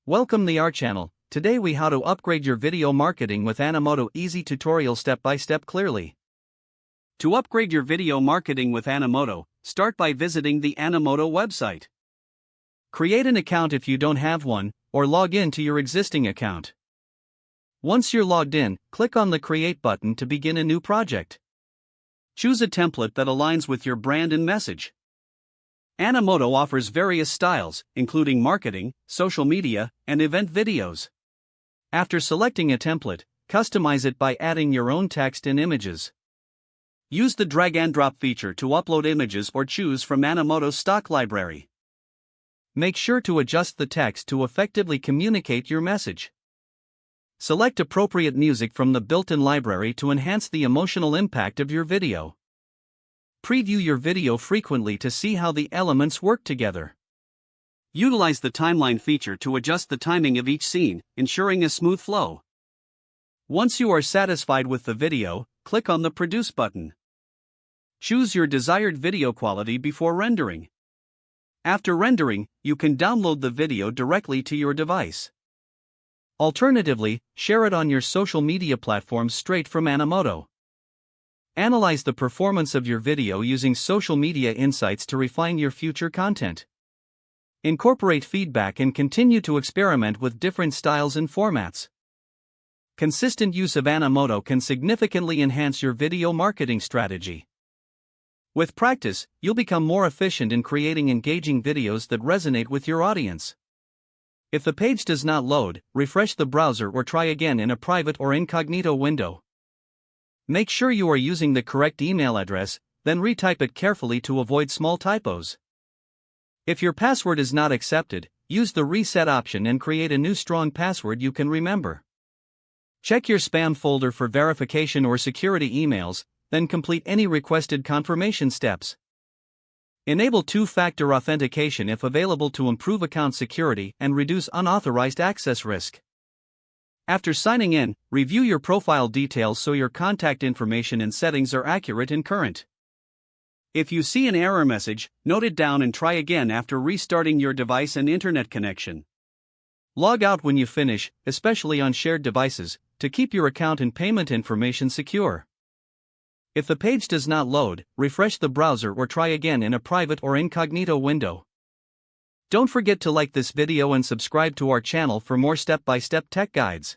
Welcome to our channel. Today we how to upgrade your video marketing with Animoto easy tutorial step by step clearly. To upgrade your video marketing with Animoto, start by visiting the Animoto website. Create an account if you don't have one, or log in to your existing account. Once you're logged in, click on the Create button to begin a new project. Choose a template that aligns with your brand and message. Animoto offers various styles, including marketing, social media, and event videos. After selecting a template, customize it by adding your own text and images. Use the drag and drop feature to upload images or choose from Animoto's stock library. Make sure to adjust the text to effectively communicate your message. Select appropriate music from the built-in library to enhance the emotional impact of your video. Preview your video frequently to see how the elements work together. Utilize the timeline feature to adjust the timing of each scene, ensuring a smooth flow. Once you are satisfied with the video, click on the Produce button. Choose your desired video quality before rendering. After rendering, you can download the video directly to your device. Alternatively, share it on your social media platforms straight from Animoto. Analyze the performance of your video using social media insights to refine your future content. Incorporate feedback and continue to experiment with different styles and formats. Consistent use of Animoto can significantly enhance your video marketing strategy. With practice, you'll become more efficient in creating engaging videos that resonate with your audience. If the page does not load, refresh the browser or try again in a private or incognito window. Make sure you are using the correct email address, then retype it carefully to avoid small typos. If your password is not accepted, use the reset option and create a new strong password you can remember. Check your spam folder for verification or security emails, then complete any requested confirmation steps. Enable two-factor authentication if available to improve account security and reduce unauthorized access risk. After signing in, review your profile details so your contact information and settings are accurate and current. If you see an error message, note it down and try again after restarting your device and internet connection. Log out when you finish, especially on shared devices, to keep your account and payment information secure. If the page does not load, refresh the browser or try again in a private or incognito window. Don't forget to like this video and subscribe to our channel for more step-by-step tech guides.